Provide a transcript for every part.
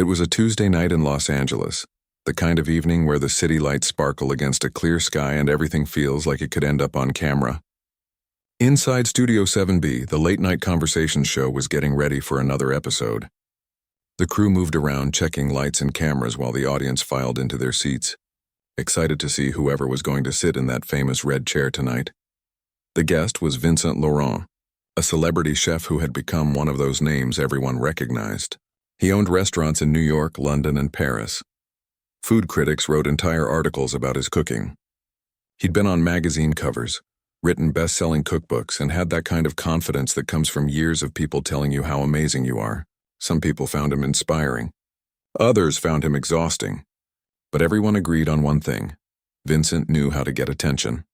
It was a Tuesday night in Los Angeles, the kind of evening where the city lights sparkle against a clear sky and everything feels like it could end up on camera. Inside Studio 7B, the late-night conversation show was getting ready for another episode. The crew moved around checking lights and cameras while the audience filed into their seats, excited to see whoever was going to sit in that famous red chair tonight. The guest was Vincent Laurent, a celebrity chef who had become one of those names everyone recognized. He owned restaurants in New York, London, and Paris. Food critics wrote entire articles about his cooking. He'd been on magazine covers, written best-selling cookbooks, and had that kind of confidence that comes from years of people telling you how amazing you are. Some people found him inspiring. Others found him exhausting. But everyone agreed on one thing: Vincent knew how to get attention.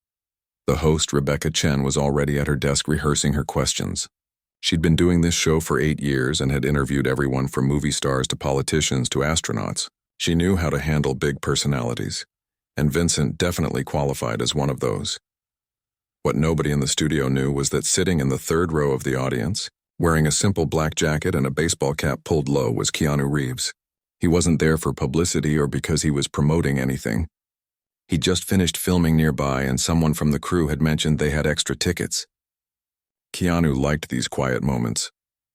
The host, Rebecca Chen, was already at her desk rehearsing her questions. She'd been doing this show for 8 years and had interviewed everyone from movie stars to politicians to astronauts. She knew how to handle big personalities, and Vincent definitely qualified as one of those. What nobody in the studio knew was that sitting in the third row of the audience, wearing a simple black jacket and a baseball cap pulled low, was Keanu Reeves. He wasn't there for publicity or because he was promoting anything. He'd just finished filming nearby, and someone from the crew had mentioned they had extra tickets. Keanu liked these quiet moments,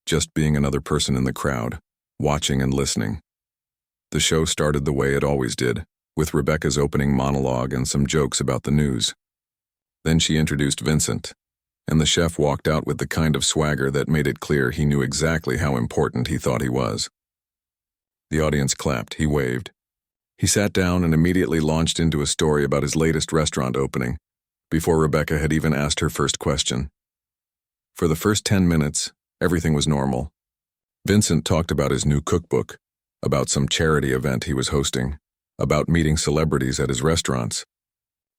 just being another person in the crowd, watching and listening. The show started the way it always did, with Rebecca's opening monologue and some jokes about the news. Then she introduced Vincent, and the chef walked out with the kind of swagger that made it clear he knew exactly how important he thought he was. The audience clapped, he waved. He sat down and immediately launched into a story about his latest restaurant opening, before Rebecca had even asked her first question. For the first 10 minutes, everything was normal. Vincent talked about his new cookbook, about some charity event he was hosting, about meeting celebrities at his restaurants.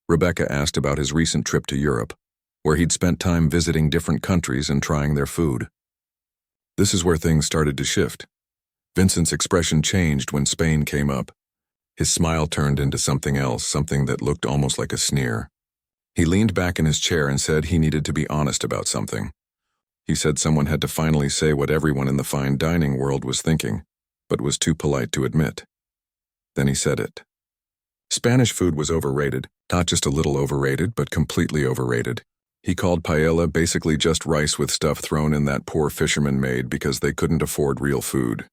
Rebecca asked about his recent trip to Europe, where he'd spent time visiting different countries and trying their food. This is where things started to shift. Vincent's expression changed when Spain came up. His smile turned into something else, something that looked almost like a sneer. He leaned back in his chair and said he needed to be honest about something. He said someone had to finally say what everyone in the fine dining world was thinking, but was too polite to admit. Then he said it. Spanish food was overrated, not just a little overrated, but completely overrated. He called paella basically just rice with stuff thrown in that poor fisherman made because they couldn't afford real food.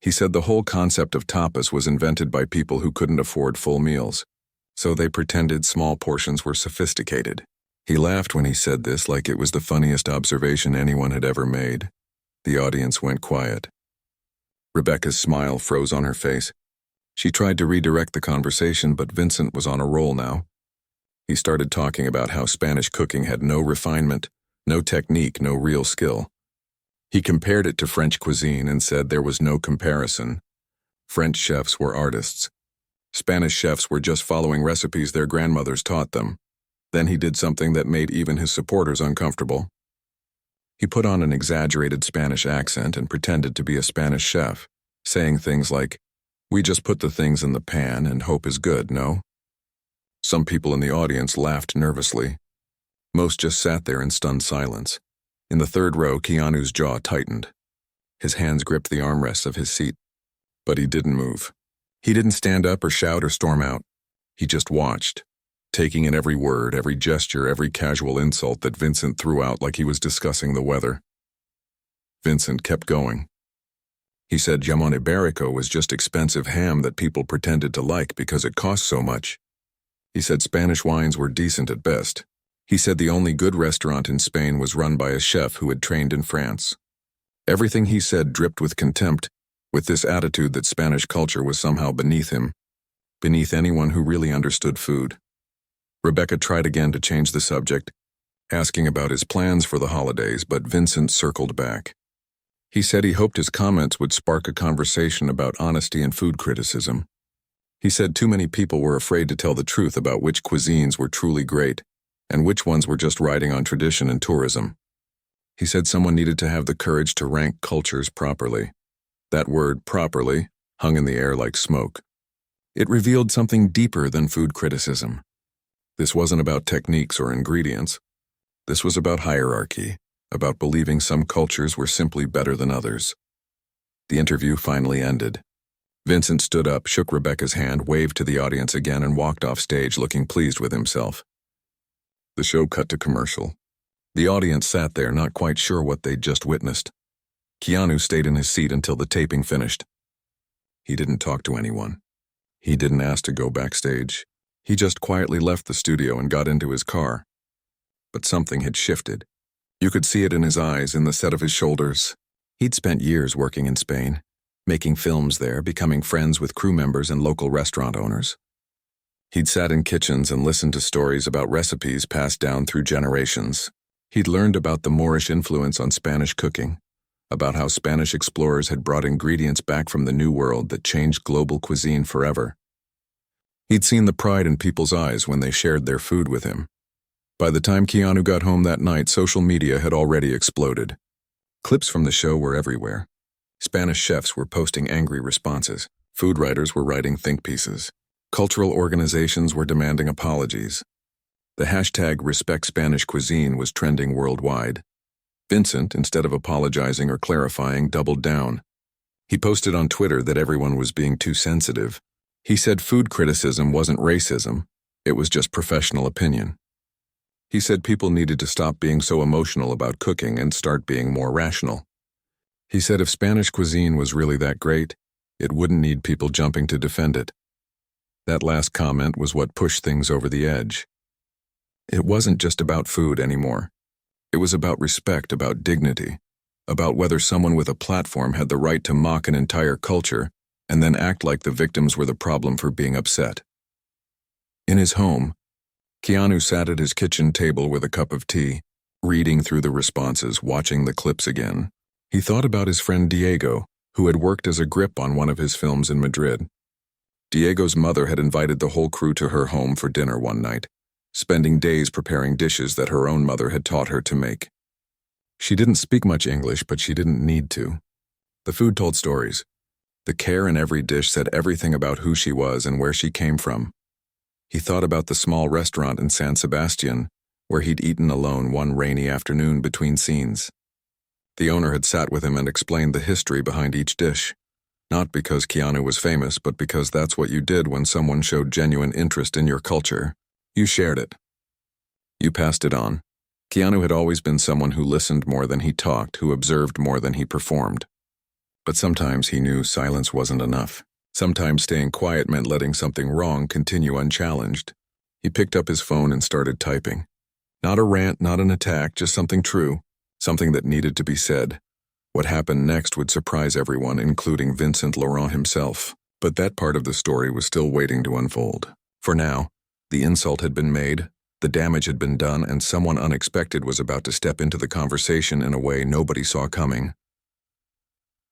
He said the whole concept of tapas was invented by people who couldn't afford full meals, so they pretended small portions were sophisticated. He laughed when he said this like it was the funniest observation anyone had ever made. The audience went quiet. Rebecca's smile froze on her face. She tried to redirect the conversation, but Vincent was on a roll now. He started talking about how Spanish cooking had no refinement, no technique, no real skill. He compared it to French cuisine and said there was no comparison. French chefs were artists. Spanish chefs were just following recipes their grandmothers taught them. Then he did something that made even his supporters uncomfortable. He put on an exaggerated Spanish accent and pretended to be a Spanish chef, saying things like, "We just put the things in the pan and hope is good, no?" Some people in the audience laughed nervously. Most just sat there in stunned silence. In the third row, Keanu's jaw tightened. His hands gripped the armrests of his seat. But he didn't move. He didn't stand up or shout or storm out. He just watched, taking in every word, every gesture, every casual insult that Vincent threw out like he was discussing the weather. Vincent kept going. He said jamon iberico was just expensive ham that people pretended to like because it cost so much. He said Spanish wines were decent at best. He said the only good restaurant in Spain was run by a chef who had trained in France. Everything he said dripped with contempt, with this attitude that Spanish culture was somehow beneath him, beneath anyone who really understood food. Rebecca tried again to change the subject, asking about his plans for the holidays, but Vincent circled back. He said he hoped his comments would spark a conversation about honesty and food criticism. He said too many people were afraid to tell the truth about which cuisines were truly great and which ones were just riding on tradition and tourism. He said someone needed to have the courage to rank cultures properly. That word, properly, hung in the air like smoke. It revealed something deeper than food criticism. This wasn't about techniques or ingredients. This was about hierarchy, about believing some cultures were simply better than others. The interview finally ended. Vincent stood up, shook Rebecca's hand, waved to the audience again, and walked off stage looking pleased with himself. The show cut to commercial. The audience sat there, not quite sure what they'd just witnessed. Keanu stayed in his seat until the taping finished. He didn't talk to anyone. He didn't ask to go backstage. He just quietly left the studio and got into his car. But something had shifted. You could see it in his eyes, in the set of his shoulders. He'd spent years working in Spain, making films there, becoming friends with crew members and local restaurant owners. He'd sat in kitchens and listened to stories about recipes passed down through generations. He'd learned about the Moorish influence on Spanish cooking, about how Spanish explorers had brought ingredients back from the New World that changed global cuisine forever. He'd seen the pride in people's eyes when they shared their food with him. By the time Keanu got home that night, social media had already exploded. Clips from the show were everywhere. Spanish chefs were posting angry responses. Food writers were writing think pieces. Cultural organizations were demanding apologies. The hashtag Respect Spanish Cuisine was trending worldwide. Vincent, instead of apologizing or clarifying, doubled down. He posted on Twitter that everyone was being too sensitive. He said food criticism wasn't racism, it was just professional opinion. He said people needed to stop being so emotional about cooking and start being more rational. He said if Spanish cuisine was really that great, it wouldn't need people jumping to defend it. That last comment was what pushed things over the edge. It wasn't just about food anymore. It was about respect, about dignity, about whether someone with a platform had the right to mock an entire culture and then act like the victims were the problem for being upset. In his home, Keanu sat at his kitchen table with a cup of tea, reading through the responses, watching the clips again. He thought about his friend Diego, who had worked as a grip on one of his films in Madrid. Diego's mother had invited the whole crew to her home for dinner one night, spending days preparing dishes that her own mother had taught her to make. She didn't speak much English, but she didn't need to. The food told stories. The care in every dish said everything about who she was and where she came from. He thought about the small restaurant in San Sebastian, where he'd eaten alone one rainy afternoon between scenes. The owner had sat with him and explained the history behind each dish. Not because Keanu was famous, but because that's what you did when someone showed genuine interest in your culture. You shared it. You passed it on. Keanu had always been someone who listened more than he talked, who observed more than he performed. But sometimes he knew silence wasn't enough. Sometimes staying quiet meant letting something wrong continue unchallenged. He picked up his phone and started typing. Not a rant, not an attack, just something true, something that needed to be said. What happened next would surprise everyone, including Vincent Laurent himself. But that part of the story was still waiting to unfold. For now, the insult had been made, the damage had been done, and someone unexpected was about to step into the conversation in a way nobody saw coming.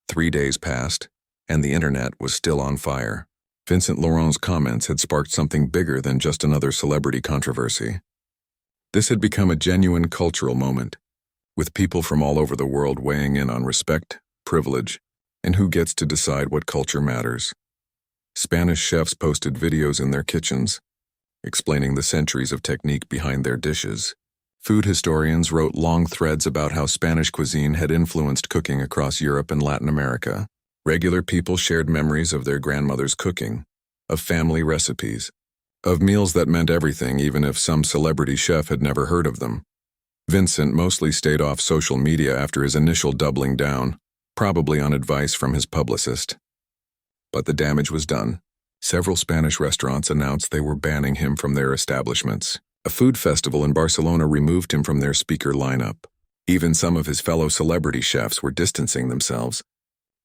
3 days passed, and the internet was still on fire. Vincent Laurent's comments had sparked something bigger than just another celebrity controversy. This had become a genuine cultural moment, with people from all over the world weighing in on respect, privilege, and who gets to decide what culture matters. Spanish chefs posted videos in their kitchens, explaining the centuries of technique behind their dishes. Food historians wrote long threads about how Spanish cuisine had influenced cooking across Europe and Latin America. Regular people shared memories of their grandmother's cooking, of family recipes, of meals that meant everything even if some celebrity chef had never heard of them. Vincent mostly stayed off social media after his initial doubling down, probably on advice from his publicist. But the damage was done. Several Spanish restaurants announced they were banning him from their establishments. A food festival in Barcelona removed him from their speaker lineup. Even some of his fellow celebrity chefs were distancing themselves,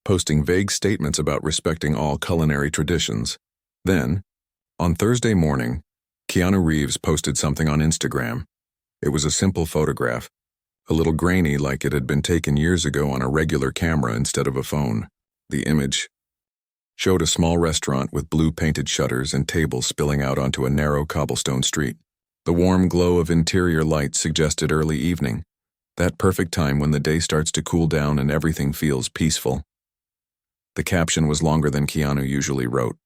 posting vague statements about respecting all culinary traditions. Then, on Thursday morning, Keanu Reeves posted something on Instagram. It was a simple photograph, a little grainy like it had been taken years ago on a regular camera instead of a phone. The image showed a small restaurant with blue painted shutters and tables spilling out onto a narrow cobblestone street. The warm glow of interior lights suggested early evening, that perfect time when the day starts to cool down and everything feels peaceful. The caption was longer than Keanu usually wrote.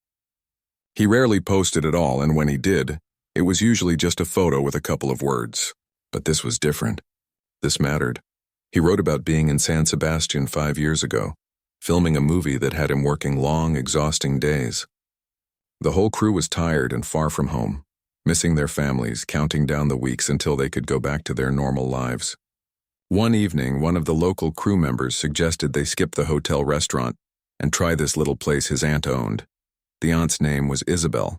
He rarely posted at all, and when he did, it was usually just a photo with a couple of words. But this was different. This mattered. He wrote about being in San Sebastian 5 years ago, filming a movie that had him working long, exhausting days. The whole crew was tired and far from home, missing their families, counting down the weeks until they could go back to their normal lives. One evening, one of the local crew members suggested they skip the hotel restaurant and try this little place his aunt owned. The aunt's name was Isabel.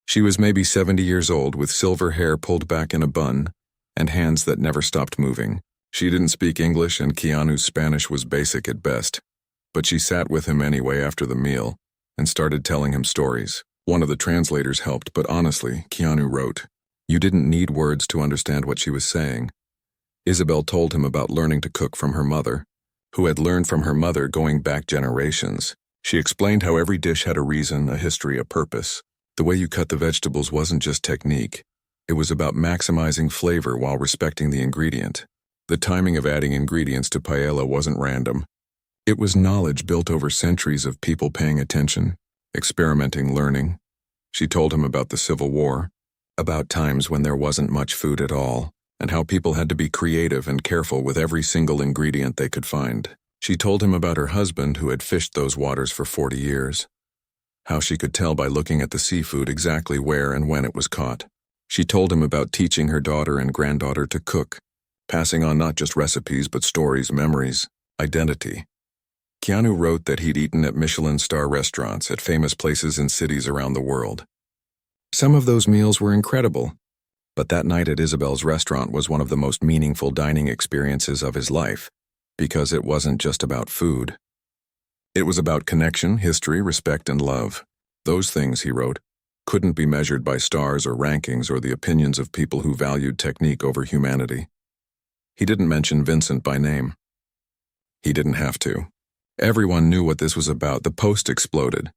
She was maybe 70 years old with silver hair pulled back in a bun and hands that never stopped moving. She didn't speak English and Keanu's Spanish was basic at best, but she sat with him anyway after the meal and started telling him stories. One of the translators helped, but honestly, Keanu wrote, you didn't need words to understand what she was saying. Isabel told him about learning to cook from her mother, who had learned from her mother going back generations. She explained how every dish had a reason, a history, a purpose. The way you cut the vegetables wasn't just technique. It was about maximizing flavor while respecting the ingredient. The timing of adding ingredients to paella wasn't random. It was knowledge built over centuries of people paying attention, experimenting, learning. She told him about the Civil War, about times when there wasn't much food at all, and how people had to be creative and careful with every single ingredient they could find. She told him about her husband who had fished those waters for 40 years, how she could tell by looking at the seafood exactly where and when it was caught. She told him about teaching her daughter and granddaughter to cook, passing on not just recipes but stories, memories, identity. Keanu wrote that he'd eaten at Michelin-star restaurants at famous places in cities around the world. Some of those meals were incredible, but that night at Isabel's restaurant was one of the most meaningful dining experiences of his life, because it wasn't just about food. It was about connection, history, respect, and love. Those things, he wrote, couldn't be measured by stars or rankings or the opinions of people who valued technique over humanity. He didn't mention Vincent by name. He didn't have to. Everyone knew what this was about. The post exploded.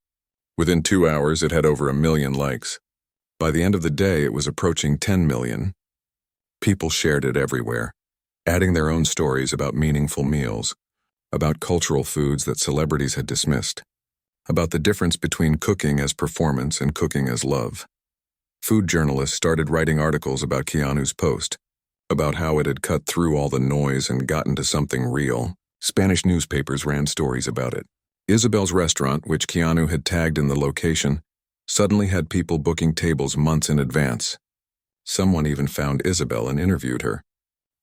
Within 2 hours, it had over 1 million likes. By the end of the day, it was approaching 10 million. People shared it everywhere, adding their own stories about meaningful meals, about cultural foods that celebrities had dismissed, about the difference between cooking as performance and cooking as love. Food journalists started writing articles about Keanu's post, about how it had cut through all the noise and gotten to something real. Spanish newspapers ran stories about it. Isabel's restaurant, which Keanu had tagged in the location, suddenly had people booking tables months in advance. Someone even found Isabel and interviewed her,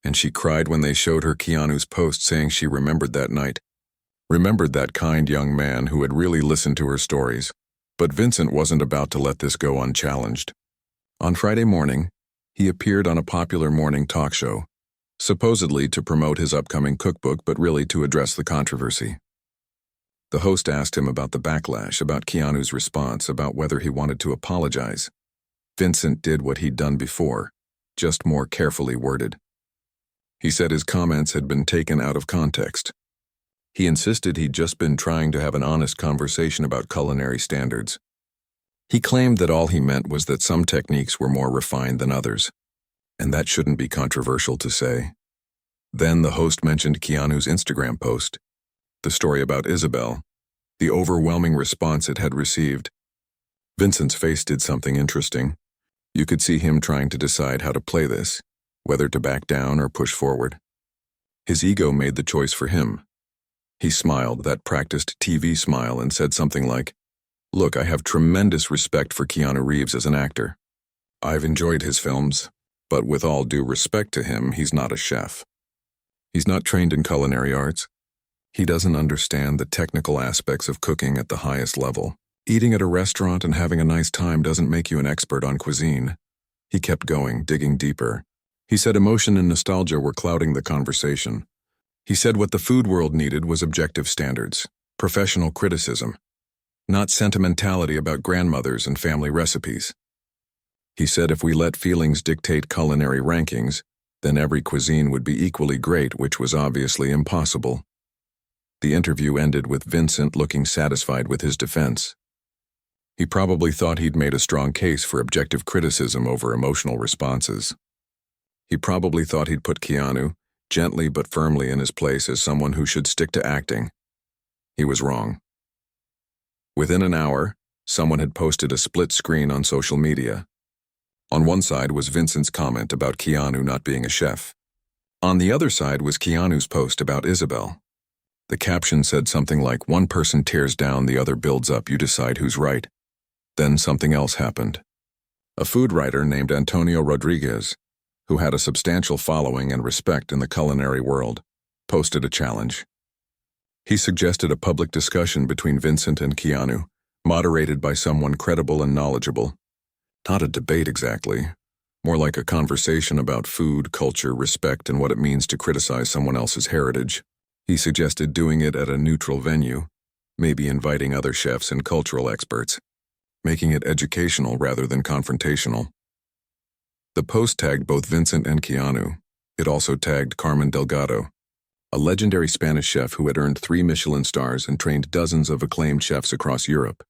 and she cried when they showed her Keanu's post saying she remembered that night, remembered that kind young man who had really listened to her stories. But Vincent wasn't about to let this go unchallenged. On Friday morning, he appeared on a popular morning talk show, supposedly to promote his upcoming cookbook but really to address the controversy. The host asked him about the backlash, about Keanu's response, about whether he wanted to apologize. Vincent did what he'd done before, just more carefully worded. He said his comments had been taken out of context. He insisted he'd just been trying to have an honest conversation about culinary standards. He claimed that all he meant was that some techniques were more refined than others, and that shouldn't be controversial to say. Then the host mentioned Keanu's Instagram post, the story about Isabel, the overwhelming response it had received. Vincent's face did something interesting. You could see him trying to decide how to play this, whether to back down or push forward. His ego made the choice for him. He smiled, that practiced TV smile, and said something like, "Look, I have tremendous respect for Keanu Reeves as an actor. I've enjoyed his films, but with all due respect to him, he's not a chef. He's not trained in culinary arts. He doesn't understand the technical aspects of cooking at the highest level. Eating at a restaurant and having a nice time doesn't make you an expert on cuisine." He kept going, digging deeper. He said emotion and nostalgia were clouding the conversation. He said what the food world needed was objective standards, professional criticism, not sentimentality about grandmothers and family recipes. He said if we let feelings dictate culinary rankings, then every cuisine would be equally great, which was obviously impossible. The interview ended with Vincent looking satisfied with his defense. He probably thought he'd made a strong case for objective criticism over emotional responses. He probably thought he'd put Keanu, gently but firmly, in his place as someone who should stick to acting. He was wrong. Within an hour, someone had posted a split screen on social media. On one side was Vincent's comment about Keanu not being a chef. On the other side was Keanu's post about Isabel. The caption said something like, "One person tears down, the other builds up, you decide who's right." Then something else happened. A food writer named Antonio Rodriguez, who had a substantial following and respect in the culinary world, posted a challenge. He suggested a public discussion between Vincent and Keanu, moderated by someone credible and knowledgeable. Not a debate exactly, more like a conversation about food, culture, respect, and what it means to criticize someone else's heritage. He suggested doing it at a neutral venue, maybe inviting other chefs and cultural experts, making it educational rather than confrontational. The post tagged both Vincent and Keanu. It also tagged Carmen Delgado, a legendary Spanish chef who had earned 3 Michelin stars and trained dozens of acclaimed chefs across Europe.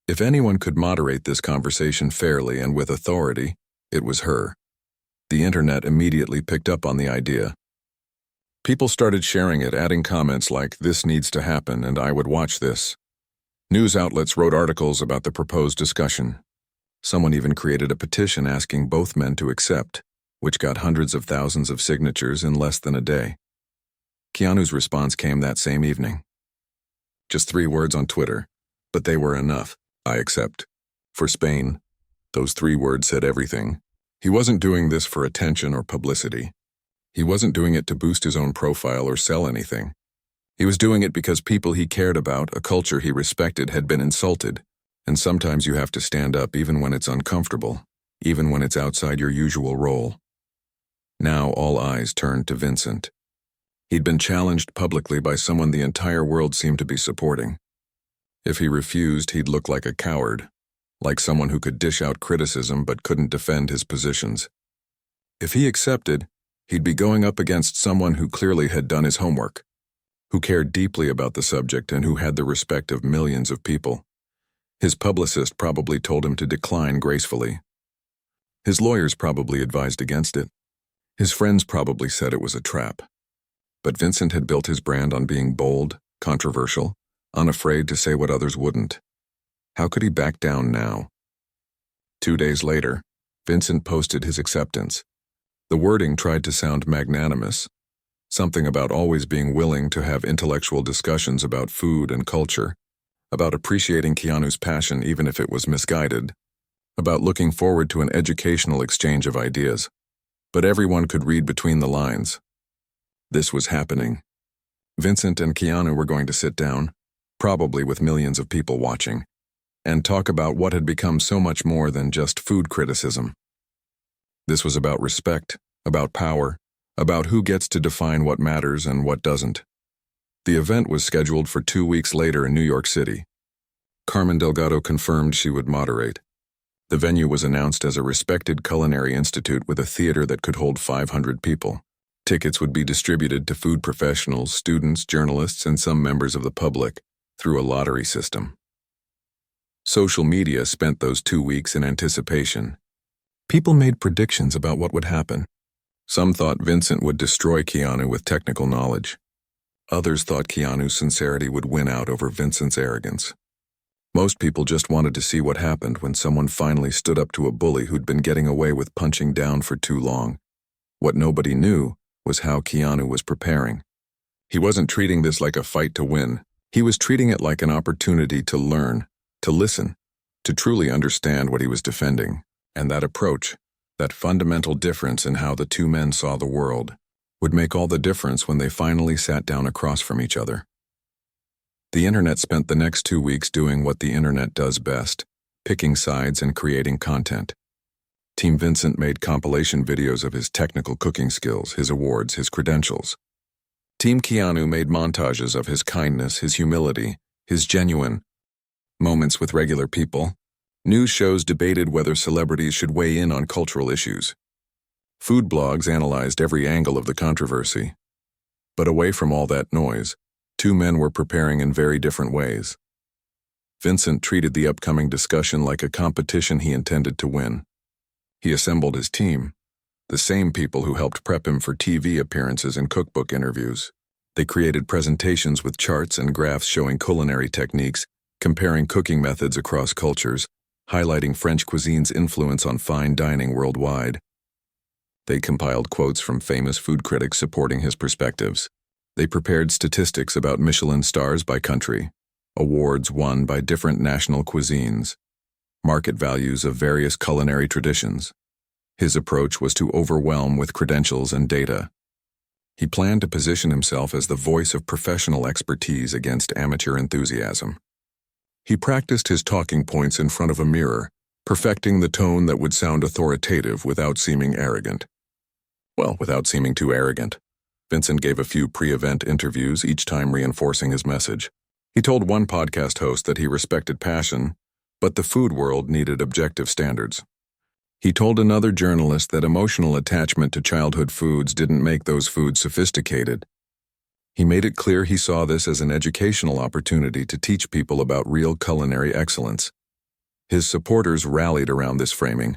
If anyone could moderate this conversation fairly and with authority, it was her. The internet immediately picked up on the idea. People started sharing it, adding comments like, "This needs to happen and I would watch this." News outlets wrote articles about the proposed discussion. Someone even created a petition asking both men to accept, which got hundreds of thousands of signatures in less than a day. Keanu's response came that same evening. Just 3 words on Twitter, but they were enough. "I accept." For Spain, those 3 words said everything. He wasn't doing this for attention or publicity. He wasn't doing it to boost his own profile or sell anything. He was doing it because people he cared about, a culture he respected, had been insulted. And sometimes you have to stand up even when it's uncomfortable, even when it's outside your usual role. Now all eyes turned to Vincent. He'd been challenged publicly by someone the entire world seemed to be supporting. If he refused, he'd look like a coward, like someone who could dish out criticism but couldn't defend his positions. If he accepted, he'd be going up against someone who clearly had done his homework, who cared deeply about the subject and who had the respect of millions of people. His publicist probably told him to decline gracefully. His lawyers probably advised against it. His friends probably said it was a trap. But Vincent had built his brand on being bold, controversial, unafraid to say what others wouldn't. How could he back down now? 2 days later, Vincent posted his acceptance. The wording tried to sound magnanimous, something about always being willing to have intellectual discussions about food and culture, about appreciating Keanu's passion even if it was misguided, about looking forward to an educational exchange of ideas. But everyone could read between the lines. This was happening. Vincent and Keanu were going to sit down, probably with millions of people watching, and talk about what had become so much more than just food criticism. This was about respect, about power, about who gets to define what matters and what doesn't. The event was scheduled for 2 weeks later in New York City. Carmen Delgado confirmed she would moderate. The venue was announced as a respected culinary institute with a theater that could hold 500 people. Tickets would be distributed to food professionals, students, journalists, and some members of the public through a lottery system. Social media spent those 2 weeks in anticipation. People made predictions about what would happen. Some thought Vincent would destroy Keanu with technical knowledge. Others thought Keanu's sincerity would win out over Vincent's arrogance. Most people just wanted to see what happened when someone finally stood up to a bully who'd been getting away with punching down for too long. What nobody knew was how Keanu was preparing. He wasn't treating this like a fight to win. He was treating it like an opportunity to learn, to listen, to truly understand what he was defending. And that approach, that fundamental difference in how the 2 men saw the world, would make all the difference when they finally sat down across from each other. The internet spent the next 2 weeks doing what the internet does best, picking sides and creating content. Team Vincent made compilation videos of his technical cooking skills, his awards, his credentials. Team Keanu made montages of his kindness, his humility, his genuine moments with regular people. News shows debated whether celebrities should weigh in on cultural issues. Food blogs analyzed every angle of the controversy. But away from all that noise, 2 men were preparing in very different ways. Vincent treated the upcoming discussion like a competition he intended to win. He assembled his team, the same people who helped prep him for TV appearances and cookbook interviews. They created presentations with charts and graphs showing culinary techniques, comparing cooking methods across cultures, highlighting French cuisine's influence on fine dining worldwide. They compiled quotes from famous food critics supporting his perspectives. They prepared statistics about Michelin stars by country, awards won by different national cuisines, market values of various culinary traditions. His approach was to overwhelm with credentials and data. He planned to position himself as the voice of professional expertise against amateur enthusiasm. He practiced his talking points in front of a mirror, perfecting the tone that would sound authoritative without seeming arrogant. Well, without seeming too arrogant. Vincent gave a few pre-event interviews, each time reinforcing his message. He told one podcast host that he respected passion, but the food world needed objective standards. He told another journalist that emotional attachment to childhood foods didn't make those foods sophisticated. He made it clear he saw this as an educational opportunity to teach people about real culinary excellence. His supporters rallied around this framing.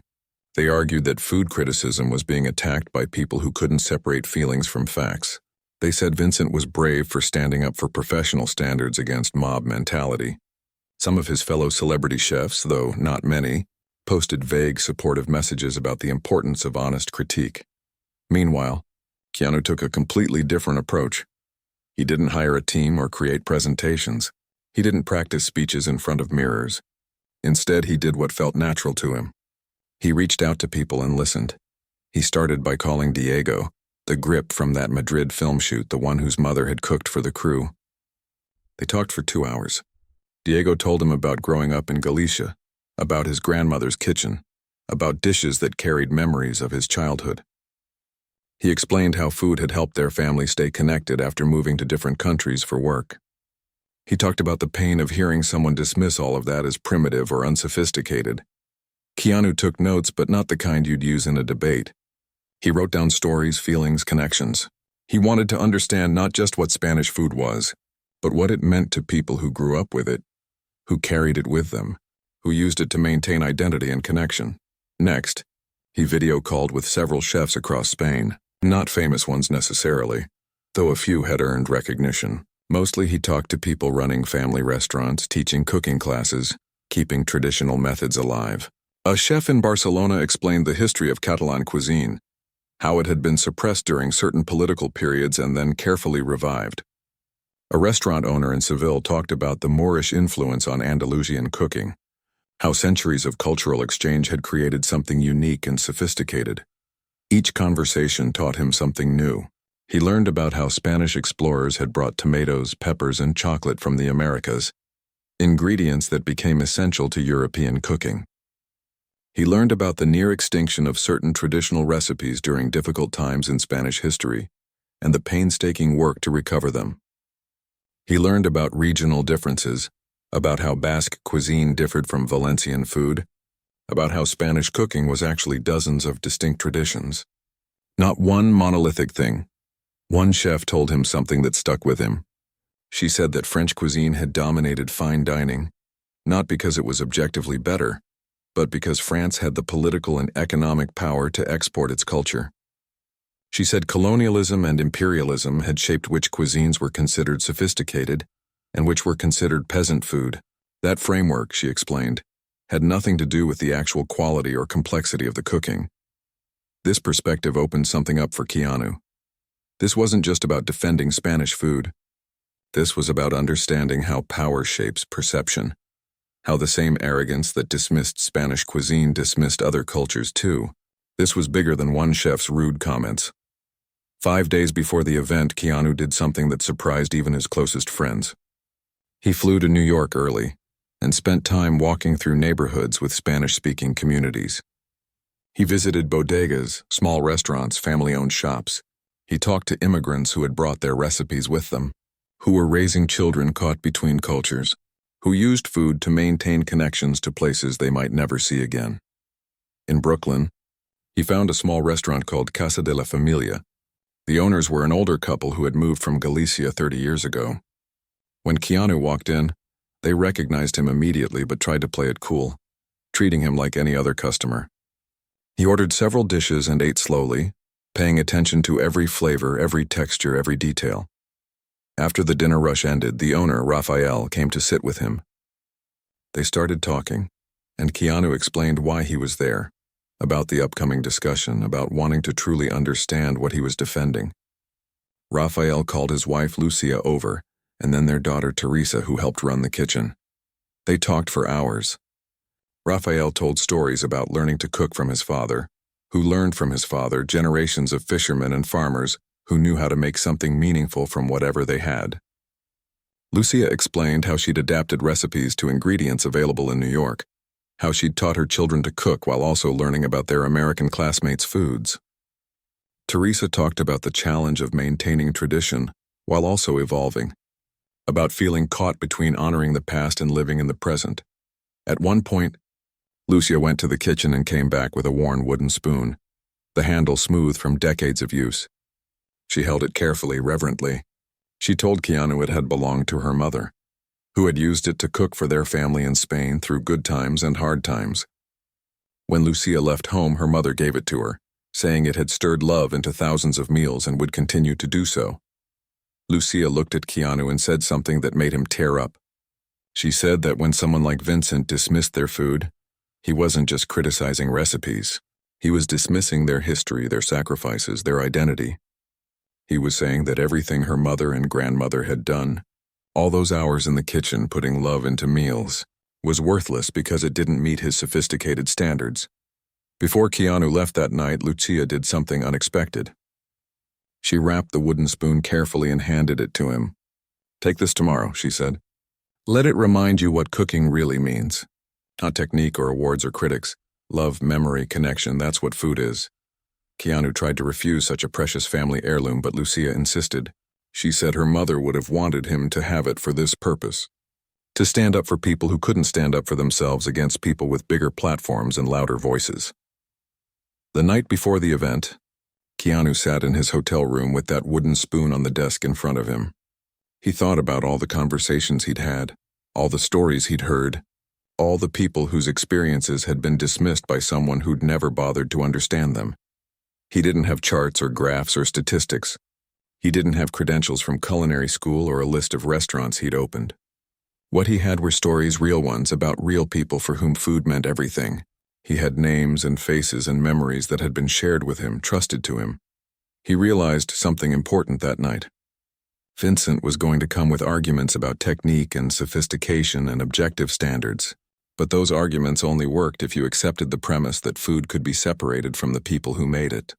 They argued that food criticism was being attacked by people who couldn't separate feelings from facts. They said Vincent was brave for standing up for professional standards against mob mentality. Some of his fellow celebrity chefs, though not many, posted vague supportive messages about the importance of honest critique. Meanwhile, Keanu took a completely different approach. He didn't hire a team or create presentations. He didn't practice speeches in front of mirrors. Instead, he did what felt natural to him. He reached out to people and listened. He started by calling Diego, the grip from that Madrid film shoot, the one whose mother had cooked for the crew. They talked for 2 hours. Diego told him about growing up in Galicia, about his grandmother's kitchen, about dishes that carried memories of his childhood. He explained how food had helped their family stay connected after moving to different countries for work. He talked about the pain of hearing someone dismiss all of that as primitive or unsophisticated. Keanu took notes, but not the kind you'd use in a debate. He wrote down stories, feelings, connections. He wanted to understand not just what Spanish food was, but what it meant to people who grew up with it, who carried it with them, who used it to maintain identity and connection. Next, he video called with several chefs across Spain, not famous ones necessarily, though a few had earned recognition. Mostly he talked to people running family restaurants, teaching cooking classes, keeping traditional methods alive. A chef in Barcelona explained the history of Catalan cuisine, how it had been suppressed during certain political periods and then carefully revived. A restaurant owner in Seville talked about the Moorish influence on Andalusian cooking, how centuries of cultural exchange had created something unique and sophisticated. Each conversation taught him something new. He learned about how Spanish explorers had brought tomatoes, peppers, and chocolate from the Americas, ingredients that became essential to European cooking. He learned about the near extinction of certain traditional recipes during difficult times in Spanish history, and the painstaking work to recover them. He learned about regional differences, about how Basque cuisine differed from Valencian food, about how Spanish cooking was actually dozens of distinct traditions. Not one monolithic thing. One chef told him something that stuck with him. She said that French cuisine had dominated fine dining, not because it was objectively better, but because France had the political and economic power to export its culture. She said colonialism and imperialism had shaped which cuisines were considered sophisticated and which were considered peasant food. That framework, she explained, had nothing to do with the actual quality or complexity of the cooking. This perspective opened something up for Keanu. This wasn't just about defending Spanish food. This was about understanding how power shapes perception, how the same arrogance that dismissed Spanish cuisine dismissed other cultures too. This was bigger than one chef's rude comments. 5 days before the event, Keanu did something that surprised even his closest friends. He flew to New York early and spent time walking through neighborhoods with Spanish-speaking communities. He visited bodegas, small restaurants, family-owned shops. He talked to immigrants who had brought their recipes with them, who were raising children caught between cultures, who used food to maintain connections to places they might never see again. In Brooklyn, he found a small restaurant called Casa de la Familia. The owners were an older couple who had moved from Galicia 30 years ago. When Keanu walked in, they recognized him immediately but tried to play it cool, treating him like any other customer. He ordered several dishes and ate slowly, paying attention to every flavor, every texture, every detail. After the dinner rush ended, the owner, Rafael, came to sit with him. They started talking, and Keanu explained why he was there, about the upcoming discussion, about wanting to truly understand what he was defending. Raphael called his wife Lucia over, and then their daughter Teresa, who helped run the kitchen. They talked for hours. Raphael told stories about learning to cook from his father, who learned from his father generations of fishermen and farmers who knew how to make something meaningful from whatever they had. Lucia explained how she'd adapted recipes to ingredients available in New York, how she'd taught her children to cook while also learning about their American classmates' foods. Teresa talked about the challenge of maintaining tradition while also evolving, about feeling caught between honoring the past and living in the present. At one point, Lucia went to the kitchen and came back with a worn wooden spoon, the handle smooth from decades of use. She held it carefully, reverently. She told Keanu it had belonged to her mother, who had used it to cook for their family in Spain through good times and hard times. When Lucia left home, her mother gave it to her, saying it had stirred love into thousands of meals and would continue to do so. Lucia looked at Keanu and said something that made him tear up. She said that when someone like Vincent dismissed their food, he wasn't just criticizing recipes. He was dismissing their history, their sacrifices, their identity. He was saying that everything her mother and grandmother had done, all those hours in the kitchen putting love into meals, was worthless because it didn't meet his sophisticated standards. Before Keanu left that night, Lucia did something unexpected. She wrapped the wooden spoon carefully and handed it to him. "Take this tomorrow," she said. "Let it remind you what cooking really means. Not technique or awards or critics. Love, memory, connection, that's what food is." Keanu tried to refuse such a precious family heirloom, but Lucia insisted. She said her mother would have wanted him to have it for this purpose: to stand up for people who couldn't stand up for themselves against people with bigger platforms and louder voices. The night before the event, Keanu sat in his hotel room with that wooden spoon on the desk in front of him. He thought about all the conversations he'd had, all the stories he'd heard, all the people whose experiences had been dismissed by someone who'd never bothered to understand them. He didn't have charts or graphs or statistics. He didn't have credentials from culinary school or a list of restaurants he'd opened. What he had were stories, real ones, about real people for whom food meant everything. He had names and faces and memories that had been shared with him, trusted to him. He realized something important that night. Vincent was going to come with arguments about technique and sophistication and objective standards. But those arguments only worked if you accepted the premise that food could be separated from the people who made it,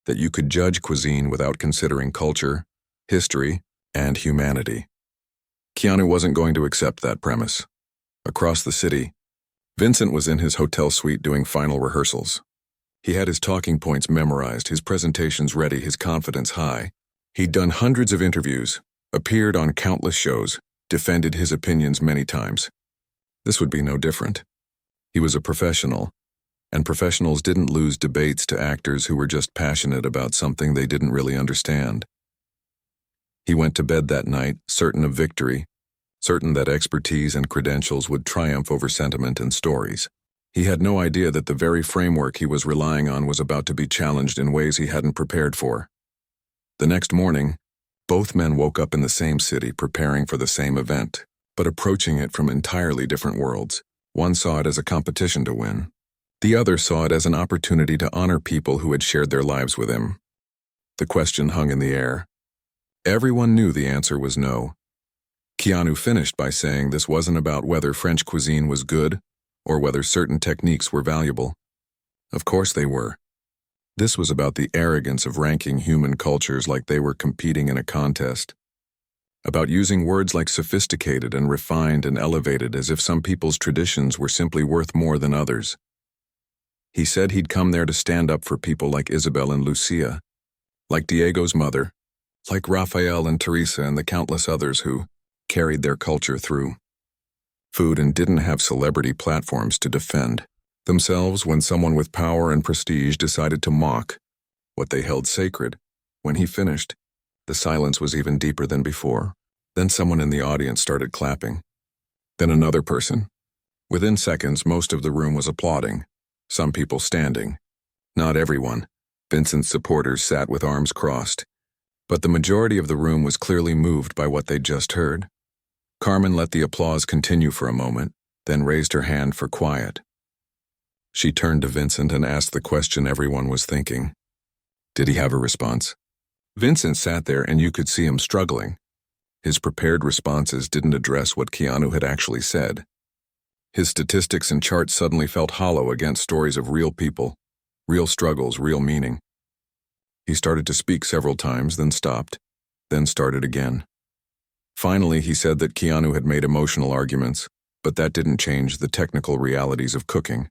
that you could judge cuisine without considering culture, history, and humanity. Keanu wasn't going to accept that premise. Across the city, Vincent was in his hotel suite doing final rehearsals. He had his talking points memorized, his presentations ready, his confidence high. He'd done hundreds of interviews, appeared on countless shows, defended his opinions many times. This would be no different. He was a professional, and professionals didn't lose debates to actors who were just passionate about something they didn't really understand. He went to bed that night, certain of victory, certain that expertise and credentials would triumph over sentiment and stories. He had no idea that the very framework he was relying on was about to be challenged in ways he hadn't prepared for. The next morning, both men woke up in the same city preparing for the same event, but approaching it from entirely different worlds. One saw it as a competition to win. The other saw it as an opportunity to honor people who had shared their lives with him. The question hung in the air. Everyone knew the answer was no. Keanu finished by saying this wasn't about whether French cuisine was good or whether certain techniques were valuable. Of course they were. This was about the arrogance of ranking human cultures like they were competing in a contest. About using words like sophisticated and refined and elevated as if some people's traditions were simply worth more than others. He said he'd come there to stand up for people like Isabel and Lucia, like Diego's mother, like Raphael and Teresa and the countless others who carried their culture through food and didn't have celebrity platforms to defend themselves when someone with power and prestige decided to mock what they held sacred. When he finished, the silence was even deeper than before. Then someone in the audience started clapping. Then another person. Within seconds, most of the room was applauding, some people standing. Not everyone. Vincent's supporters sat with arms crossed. But the majority of the room was clearly moved by what they'd just heard. Carmen let the applause continue for a moment, then raised her hand for quiet. She turned to Vincent and asked the question everyone was thinking. Did he have a response? Vincent sat there and you could see him struggling. His prepared responses didn't address what Keanu had actually said. His statistics and charts suddenly felt hollow against stories of real people, real struggles, real meaning. He started to speak several times, then stopped, then started again. Finally, he said that Keanu had made emotional arguments, but that didn't change the technical realities of cooking.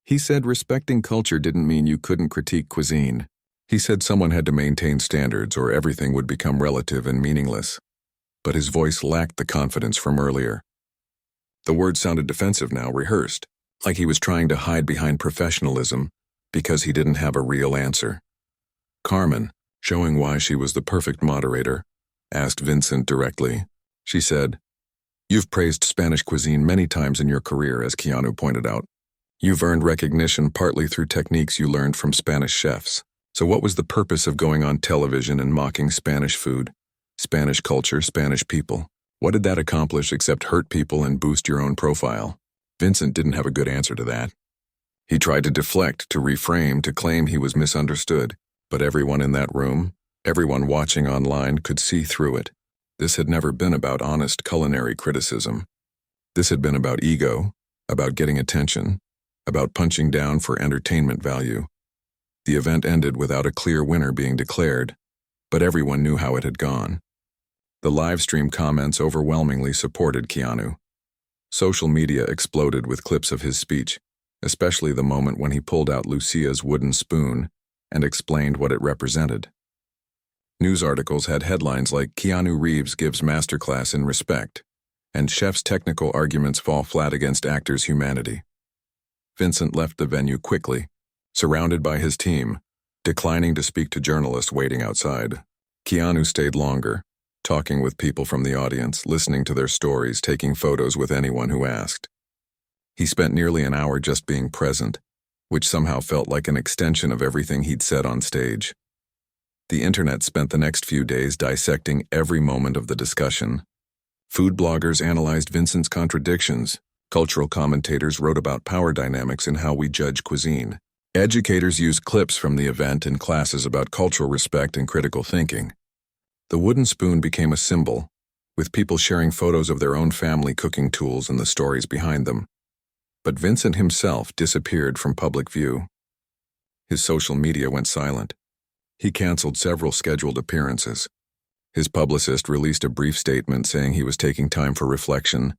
He said respecting culture didn't mean you couldn't critique cuisine. He said someone had to maintain standards or everything would become relative and meaningless. But his voice lacked the confidence from earlier. The words sounded defensive now, rehearsed, like he was trying to hide behind professionalism because he didn't have a real answer. Carmen, showing why she was the perfect moderator, asked Vincent directly. She said, "You've praised Spanish cuisine many times in your career, as Keanu pointed out. You've earned recognition partly through techniques you learned from Spanish chefs. So what was the purpose of going on television and mocking Spanish food, Spanish culture, Spanish people? What did that accomplish except hurt people and boost your own profile?" Vincent didn't have a good answer to that. He tried to deflect, to reframe, to claim he was misunderstood, but everyone in that room, everyone watching online could see through it. This had never been about honest culinary criticism. This had been about ego, about getting attention, about punching down for entertainment value. The event ended without a clear winner being declared, but everyone knew how it had gone. The live stream comments overwhelmingly supported Keanu. Social media exploded with clips of his speech, especially the moment when he pulled out Lucia's wooden spoon and explained what it represented. News articles had headlines like "Keanu Reeves gives masterclass in respect," and "Chef's technical arguments fall flat against actor's humanity." Vincent left the venue quickly, surrounded by his team, declining to speak to journalists waiting outside. Keanu stayed longer, talking with people from the audience, listening to their stories, taking photos with anyone who asked. He spent nearly an hour just being present, which somehow felt like an extension of everything he'd said on stage. The internet spent the next few days dissecting every moment of the discussion. Food bloggers analyzed Vincent's contradictions. Cultural commentators wrote about power dynamics and how we judge cuisine. Educators used clips from the event in classes about cultural respect and critical thinking. The wooden spoon became a symbol, with people sharing photos of their own family cooking tools and the stories behind them. But Vincent himself disappeared from public view. His social media went silent. He canceled several scheduled appearances. His publicist released a brief statement saying he was taking time for reflection,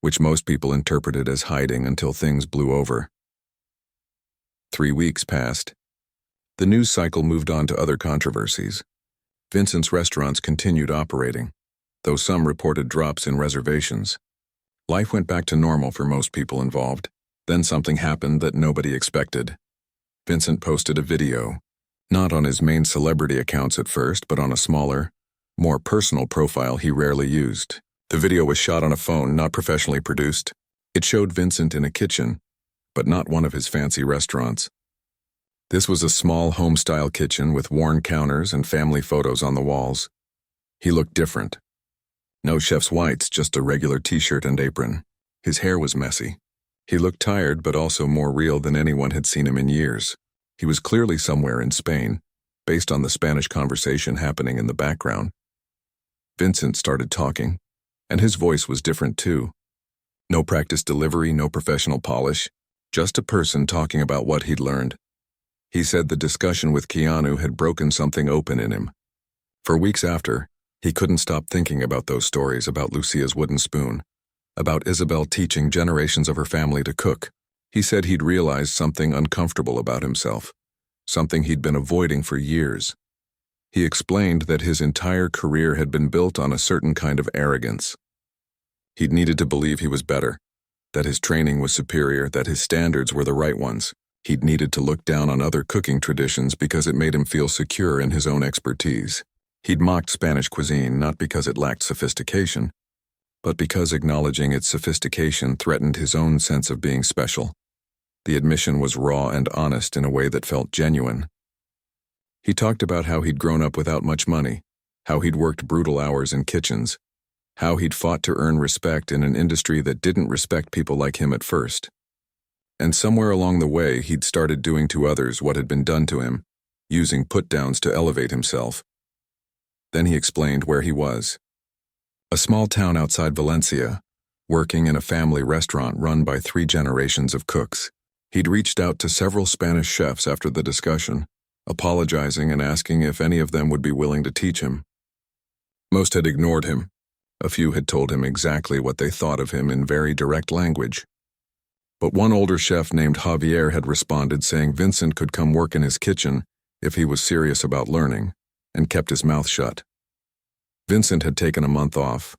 which most people interpreted as hiding until things blew over. 3 weeks passed. The news cycle moved on to other controversies. Vincent's restaurants continued operating, though some reported drops in reservations. Life went back to normal for most people involved. Then something happened that nobody expected. Vincent posted a video, not on his main celebrity accounts at first, but on a smaller, more personal profile he rarely used. The video was shot on a phone, not professionally produced. It showed Vincent in a kitchen, but not one of his fancy restaurants. This was a small home-style kitchen with worn counters and family photos on the walls. He looked different. No chef's whites, just a regular t-shirt and apron. His hair was messy. He looked tired, but also more real than anyone had seen him in years. He was clearly somewhere in Spain, based on the Spanish conversation happening in the background. Vincent started talking, and his voice was different too. No practiced delivery, no professional polish, just a person talking about what he'd learned. He said the discussion with Keanu had broken something open in him. For weeks after, he couldn't stop thinking about those stories about Lucia's wooden spoon, about Isabel teaching generations of her family to cook. He said he'd realized something uncomfortable about himself, something he'd been avoiding for years. He explained that his entire career had been built on a certain kind of arrogance. He'd needed to believe he was better, that his training was superior, that his standards were the right ones. He'd needed to look down on other cooking traditions because it made him feel secure in his own expertise. He'd mocked Spanish cuisine not because it lacked sophistication, but because acknowledging its sophistication threatened his own sense of being special. The admission was raw and honest in a way that felt genuine. He talked about how he'd grown up without much money, how he'd worked brutal hours in kitchens, how he'd fought to earn respect in an industry that didn't respect people like him at first. And somewhere along the way, he'd started doing to others what had been done to him, using put-downs to elevate himself. Then he explained where he was. A small town outside Valencia, working in a family restaurant run by 3 generations of cooks. He'd reached out to several Spanish chefs after the discussion, apologizing and asking if any of them would be willing to teach him. Most had ignored him. A few had told him exactly what they thought of him in very direct language. But one older chef named Javier had responded saying Vincent could come work in his kitchen if he was serious about learning, and kept his mouth shut. Vincent had taken a month off,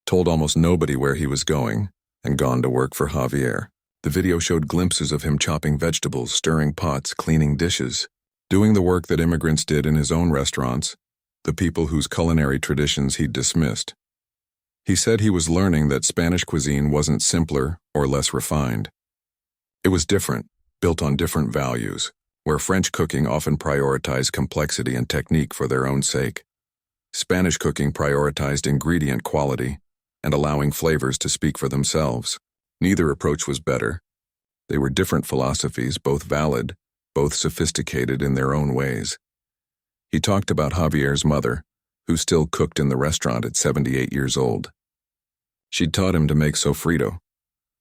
told almost nobody where he was going, and gone to work for Javier. The video showed glimpses of him chopping vegetables, stirring pots, cleaning dishes, doing the work that immigrants did in his own restaurants, the people whose culinary traditions he'd dismissed. He said he was learning that Spanish cuisine wasn't simpler or less refined. It was different, built on different values, where French cooking often prioritized complexity and technique for their own sake. Spanish cooking prioritized ingredient quality and allowing flavors to speak for themselves. Neither approach was better. They were different philosophies, both valid, both sophisticated in their own ways. He talked about Javier's mother, who still cooked in the restaurant at 78 years old. She'd taught him to make sofrito,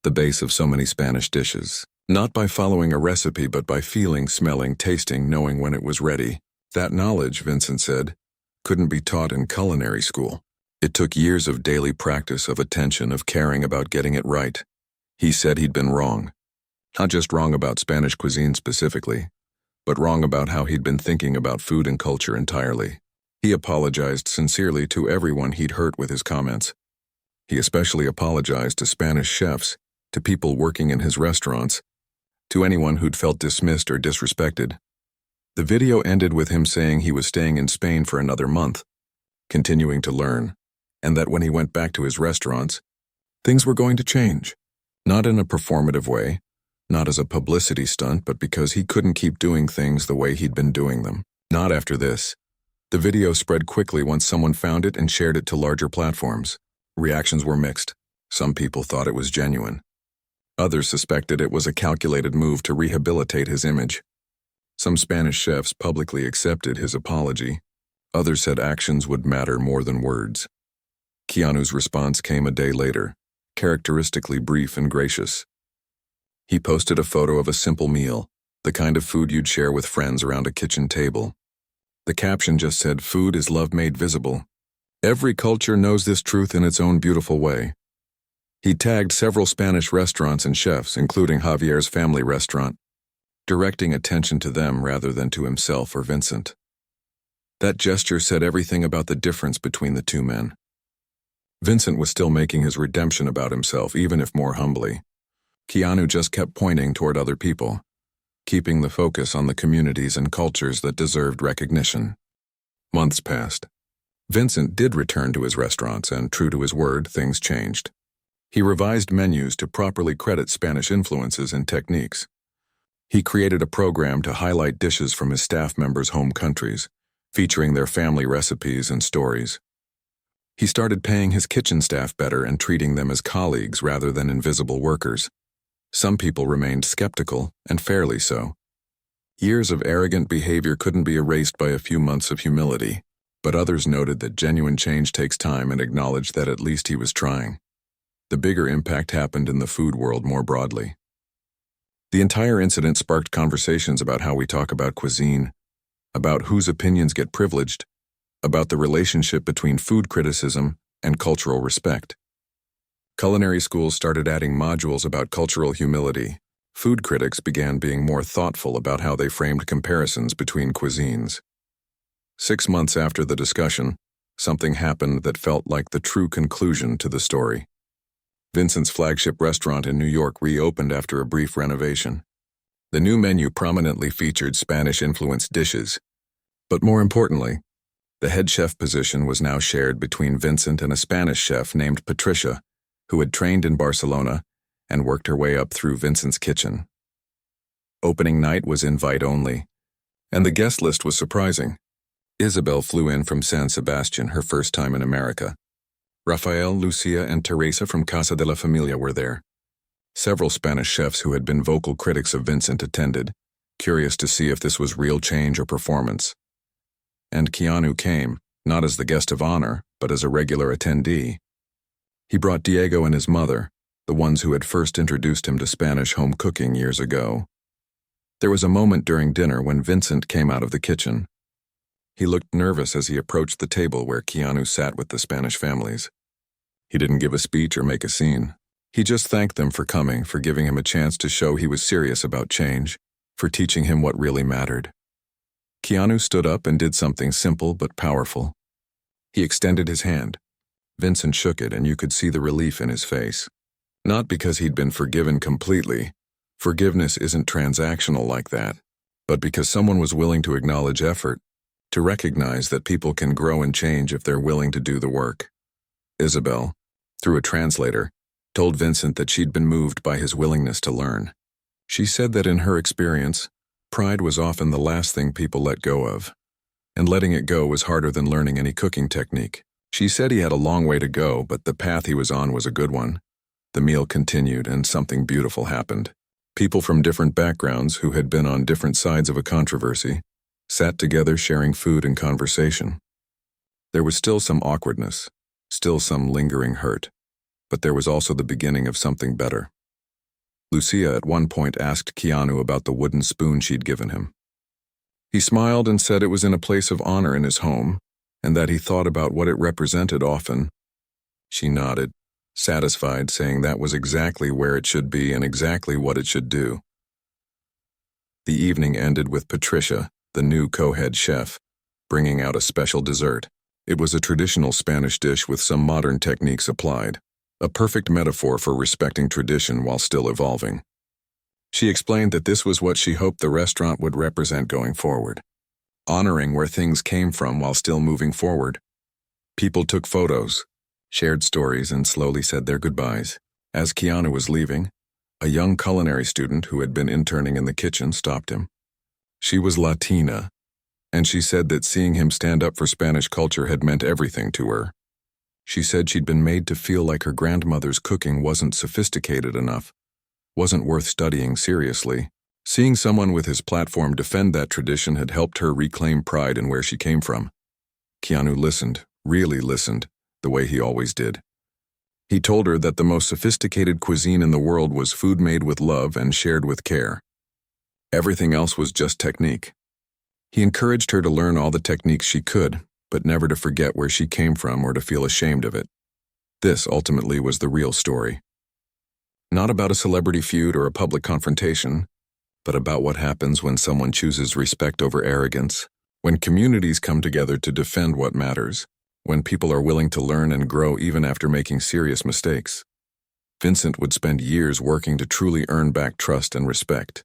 the base of so many Spanish dishes, not by following a recipe but by feeling, smelling, tasting, knowing when it was ready. That knowledge, Vincent said, couldn't be taught in culinary school. It took years of daily practice, of attention, of caring about getting it right. He said he'd been wrong. Not just wrong about Spanish cuisine specifically, but wrong about how he'd been thinking about food and culture entirely. He apologized sincerely to everyone he'd hurt with his comments. He especially apologized to Spanish chefs, to people working in his restaurants, to anyone who'd felt dismissed or disrespected. The video ended with him saying he was staying in Spain for another month, continuing to learn, and that when he went back to his restaurants, things were going to change. Not in a performative way, not as a publicity stunt, but because he couldn't keep doing things the way he'd been doing them. Not after this. The video spread quickly once someone found it and shared it to larger platforms. Reactions were mixed. Some people thought it was genuine. Others suspected it was a calculated move to rehabilitate his image. Some Spanish chefs publicly accepted his apology. Others said actions would matter more than words. Keanu's response came a day later, characteristically brief and gracious. He posted a photo of a simple meal, the kind of food you'd share with friends around a kitchen table. The caption just said, "Food is love made visible. Every culture knows this truth in its own beautiful way." He tagged several Spanish restaurants and chefs, including Javier's family restaurant, directing attention to them rather than to himself or Vincent. That gesture said everything about the difference between the two men. Vincent was still making his redemption about himself, even if more humbly. Keanu just kept pointing toward other people, keeping the focus on the communities and cultures that deserved recognition. Months passed. Vincent did return to his restaurants, and true to his word, things changed. He revised menus to properly credit Spanish influences and techniques. He created a program to highlight dishes from his staff members' home countries, featuring their family recipes and stories. He started paying his kitchen staff better and treating them as colleagues rather than invisible workers. Some people remained skeptical, and fairly so. Years of arrogant behavior couldn't be erased by a few months of humility, but others noted that genuine change takes time and acknowledged that at least he was trying. The bigger impact happened in the food world more broadly. The entire incident sparked conversations about how we talk about cuisine, about whose opinions get privileged, about the relationship between food criticism and cultural respect. Culinary schools started adding modules about cultural humility. Food critics began being more thoughtful about how they framed comparisons between cuisines. 6 months after the discussion, something happened that felt like the true conclusion to the story. Vincent's flagship restaurant in New York reopened after a brief renovation. The new menu prominently featured Spanish-influenced dishes, but more importantly, the head chef position was now shared between Vincent and a Spanish chef named Patricia, who had trained in Barcelona and worked her way up through Vincent's kitchen. Opening night was invite only, and the guest list was surprising. Isabel flew in from San Sebastian, her first time in America. Rafael, Lucia, and Teresa from Casa de la Familia were there. Several Spanish chefs who had been vocal critics of Vincent attended, curious to see if this was real change or performance. And Keanu came, not as the guest of honor, but as a regular attendee. He brought Diego and his mother, the ones who had first introduced him to Spanish home cooking years ago. There was a moment during dinner when Vincent came out of the kitchen. He looked nervous as he approached the table where Keanu sat with the Spanish families. He didn't give a speech or make a scene. He just thanked them for coming, for giving him a chance to show he was serious about change, for teaching him what really mattered. Keanu stood up and did something simple but powerful. He extended his hand. Vincent shook it, and you could see the relief in his face. Not because he'd been forgiven completely. Forgiveness isn't transactional like that. But because someone was willing to acknowledge effort, to recognize that people can grow and change if they're willing to do the work. Isabel, through a translator, told Vincent that she'd been moved by his willingness to learn. She said that in her experience, pride was often the last thing people let go of, and letting it go was harder than learning any cooking technique. She said he had a long way to go, but the path he was on was a good one. The meal continued, and something beautiful happened. People from different backgrounds who had been on different sides of a controversy sat together sharing food and conversation. There was still some awkwardness, still some lingering hurt, but there was also the beginning of something better. Lucia at one point asked Keanu about the wooden spoon she'd given him. He smiled and said it was in a place of honor in his home, and that he thought about what it represented often. She nodded, satisfied, saying that was exactly where it should be and exactly what it should do. The evening ended with Patricia, the new co-head chef, bringing out a special dessert. It was a traditional Spanish dish with some modern techniques applied. A perfect metaphor for respecting tradition while still evolving. She explained that this was what she hoped the restaurant would represent going forward, honoring where things came from while still moving forward. People took photos, shared stories, and slowly said their goodbyes. As Keanu was leaving, a young culinary student who had been interning in the kitchen stopped him. She was Latina, and she said that seeing him stand up for Spanish culture had meant everything to her. She said she'd been made to feel like her grandmother's cooking wasn't sophisticated enough, wasn't worth studying seriously. Seeing someone with his platform defend that tradition had helped her reclaim pride in where she came from. Keanu listened, really listened, the way he always did. He told her that the most sophisticated cuisine in the world was food made with love and shared with care. Everything else was just technique. He encouraged her to learn all the techniques she could, but never to forget where she came from or to feel ashamed of it. This ultimately was the real story. Not about a celebrity feud or a public confrontation, but about what happens when someone chooses respect over arrogance, when communities come together to defend what matters, when people are willing to learn and grow even after making serious mistakes. Vincent would spend years working to truly earn back trust and respect.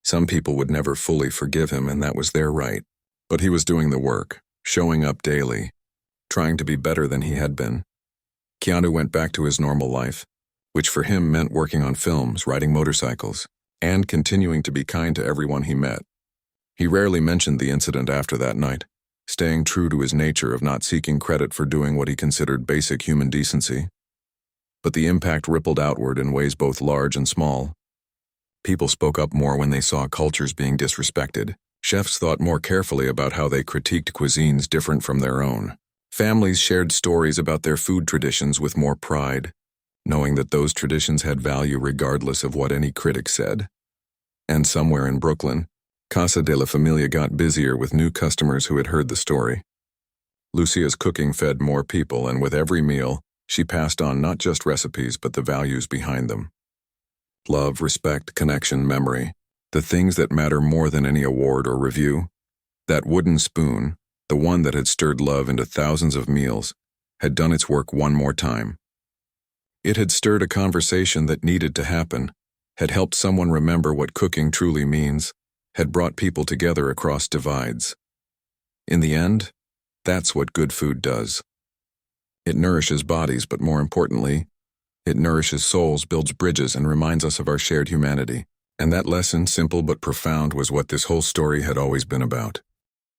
Some people would never fully forgive him, and that was their right, but he was doing the work. Showing up daily, trying to be better than he had been. Keanu went back to his normal life, which for him meant working on films, riding motorcycles, and continuing to be kind to everyone he met. He rarely mentioned the incident after that night, staying true to his nature of not seeking credit for doing what he considered basic human decency. But the impact rippled outward in ways both large and small. People spoke up more when they saw cultures being disrespected. Chefs thought more carefully about how they critiqued cuisines different from their own. Families shared stories about their food traditions with more pride, knowing that those traditions had value regardless of what any critic said. And somewhere in Brooklyn, Casa de la Familia got busier with new customers who had heard the story. Lucia's cooking fed more people, and with every meal, she passed on not just recipes but the values behind them. Love, respect, connection, memory. The things that matter more than any award or review. That wooden spoon, the one that had stirred love into thousands of meals, had done its work one more time. It had stirred a conversation that needed to happen, had helped someone remember what cooking truly means, had brought people together across divides. In the end, that's what good food does. It nourishes bodies, but more importantly, it nourishes souls, builds bridges, and reminds us of our shared humanity. And that lesson, simple but profound, was what this whole story had always been about.